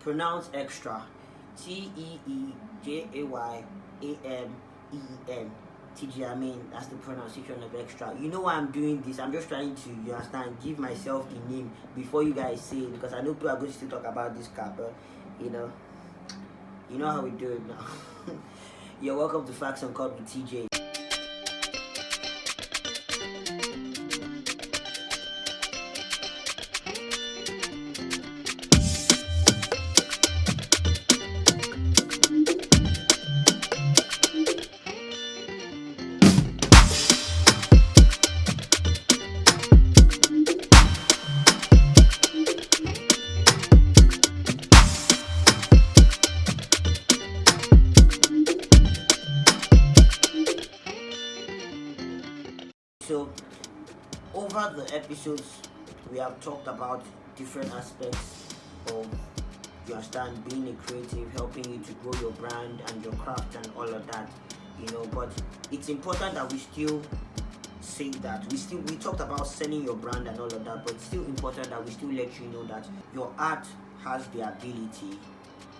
Pronounce extra. Teejayamen. TJ, I mean, that's the pronunciation of extra. You know why I'm doing this? I'm just trying to, you understand, give myself the name before you guys say it, because I know people are going to still talk about this car, but you know how we do it now. You're welcome to Facts on Code with TJ. So, over the episodes, we have talked about different aspects of, you understand, being a creative, helping you to grow your brand and your craft and all of that, but it's important that we still say that. We talked about selling your brand and all of that, but it's still important that we still let you know that your art has the ability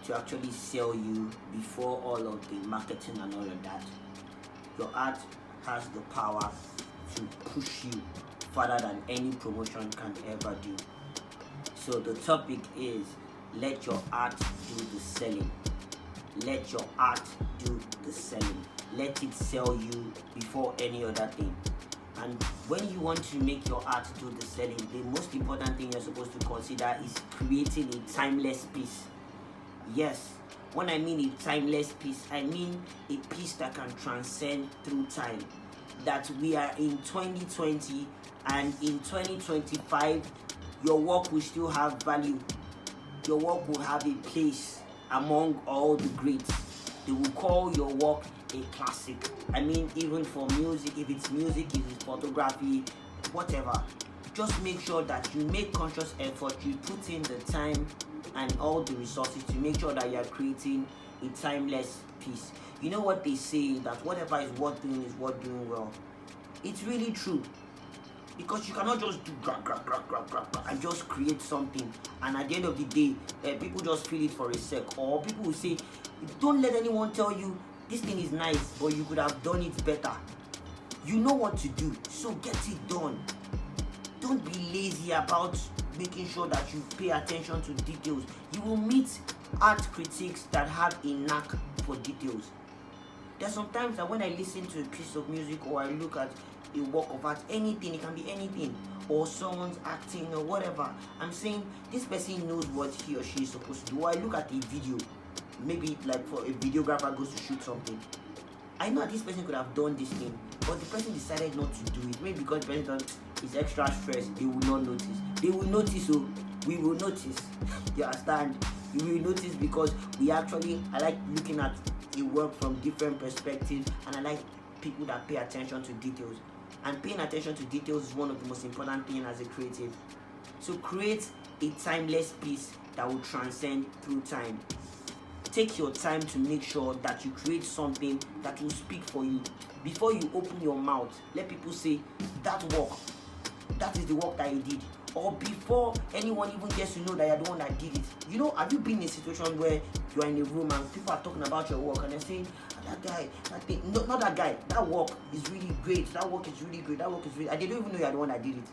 to actually sell you before all of the marketing and all of that. Your art has the power to push you further than any promotion can ever do. So the topic is, let your art do the selling. Let your art do the selling. Let it sell you before any other thing. And when you want to make your art do the selling, the most important thing you're supposed to consider is creating a timeless piece. Yes, when I mean a timeless piece, I mean a piece that can transcend through time. That we are in 2020 and in 2025, your work will still have value. Your work will have a place among all the greats. They will call your work a classic. I mean, even for music, if it's photography, whatever. Just make sure that you make conscious effort, you put in the time and all the resources to make sure that you are creating a timeless piece. You know what they say, that whatever is worth doing is worth doing well. It's really true. Because you cannot just do and just create something, and at the end of the day, people just feel it for a sec. Or people will say, don't let anyone tell you this thing is nice, but you could have done it better. You know what to do, so get it done. Don't be lazy about making sure that you pay attention to details. You will meet art critics that have a knack for details. There's sometimes that when I listen to a piece of music or I look at a work of art, anything, it can be anything, or someone's acting or whatever, I'm saying this person knows what he or she is supposed to do. Or I look at a video, maybe like for a videographer goes to shoot something, I know this person could have done this thing, but the person decided not to do it. Maybe because the person thought it's extra stress, they will not notice. They will notice, so we will notice. You understand? You will notice because I like looking at the work from different perspectives, and I like people that pay attention to details. And paying attention to details is one of the most important things as a creative. So create a timeless piece that will transcend through time. Take your time to make sure that you create something that will speak for you. Before you open your mouth, let people say, that is the work that you did. Or before anyone even gets to know that you're the one that did it. Have you been in a situation where you're in a room and people are talking about your work and they're saying, that guy, that thing, no, not that guy, that work is really great, that work is really great, that work is really, and they don't even know you're the one that did it.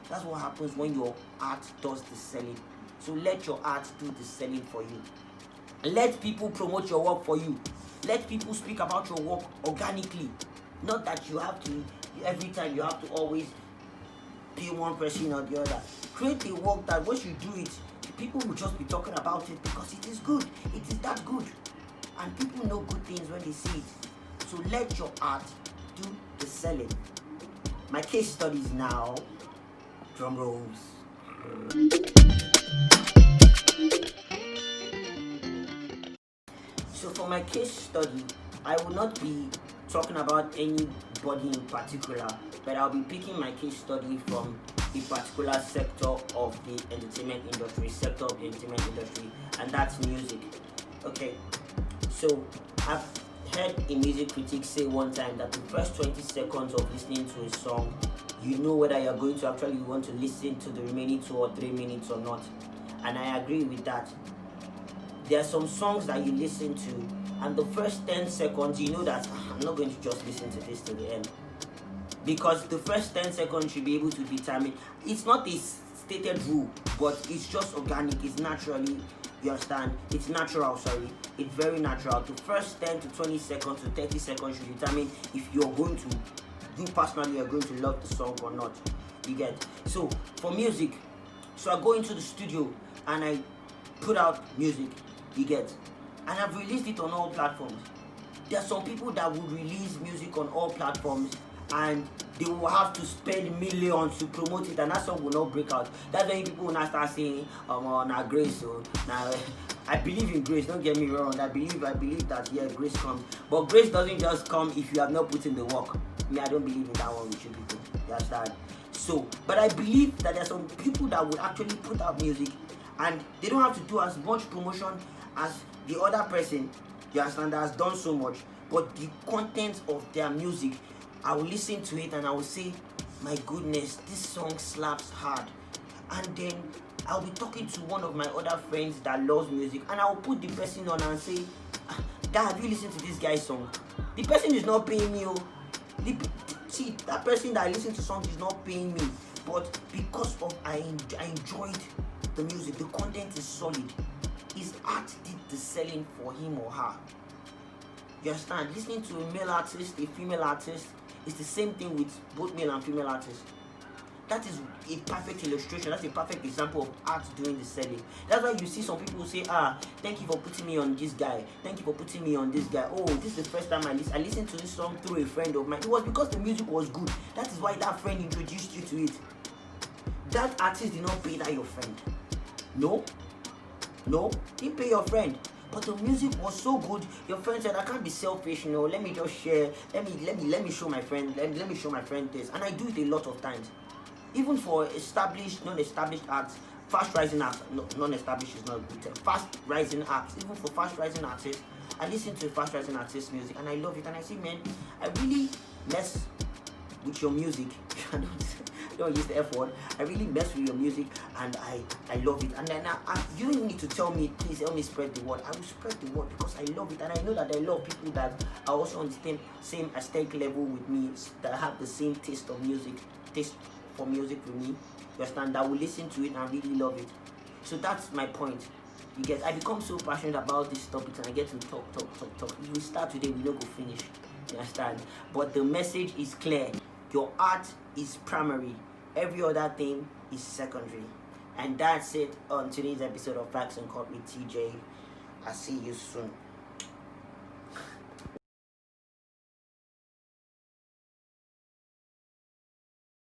That's what happens when your art does the selling. So let your art do the selling for you. Let people promote your work for you. Let people speak about your work organically. Not that you have to, every time you have to always be one person or the other. Create a work that once you do it, people will just be talking about it because it is good. It is that good. And people know good things when they see it. So let your art do the selling. My case studies now. Drum rolls. So for my case study, I will not be talking about anybody in particular, but I'll be picking my case study from a particular sector of the entertainment industry, and that's music. Okay, so I've heard a music critic say one time that the first 20 seconds of listening to a song, you know whether you're going to actually want to listen to the remaining 2 or 3 minutes or not. And I agree with that. There are some songs that you listen to, and the first 10 seconds, you know that I'm not going to just listen to this to the end. Because the first 10 seconds should be able to determine. It's not a stated rule, but it's just organic. It's naturally, you understand? It's natural, sorry. It's very natural. The first 10 to 20 seconds to 30 seconds should determine if you're going to, you personally are going to love the song or not. You get? So, for music, so I go into the studio and I put out music. You get? And I've released it on all platforms. There are some people that would release music on all platforms and they will have to spend millions to promote it, and that song will not break out. That's when people will now start saying, now grace, so now I believe in grace, don't get me wrong. I believe that grace comes. But grace doesn't just come if you have not put in the work. Me, I don't believe in that one with you people. You understand? So, but I believe that there are some people that will actually put out music and they don't have to do as much promotion as the other person, you understand, that has done so much. But the content of their music, I will listen to it and I will say, my goodness, this song slaps hard. And then I'll be talking to one of my other friends that loves music and I will put the person on and say, Dad, have you listened to this guy's song? The person is not paying me. See, that person that I listen to songs is not paying me. But because of I enjoyed the music, the content is solid. His art did the selling for him or her. You understand? Listening to a male artist, a female artist, it's the same thing with both male and female artists. That is a perfect illustration. That's a perfect example of art doing the selling. That's why you see some people say, thank you for putting me on this guy. Thank you for putting me on this guy. Oh, this is the first time I listened to this song through a friend of mine. It was because the music was good. That is why that friend introduced you to it. That artist did not pay that your friend. No, didn't pay your friend. But the music was so good, your friend said, I can't be selfish, let me just share, let me show my friend, let me show my friend this. And I do it a lot of times. Even for established, non-established acts, fast rising acts, non-established is not a good term, fast rising acts, even for fast rising artists, I listen to fast rising artists' music and I love it. And I say, man, I really mess with your music. Don't use the F word. I really mess with your music and I love it. And then you don't need to tell me, please help me spread the word. I will spread the word because I love it. And I know that I love people that are also on the same aesthetic level with me, that have the same taste for music with me. You understand? That will listen to it and really love it. So that's my point. You get? I become so passionate about this topic and I get to talk. We start today, we don't go finish. You understand? But the message is clear. Your art is primary. Every other thing is secondary. And that's it on today's episode of Facts and Cut with TJ. I'll see you soon.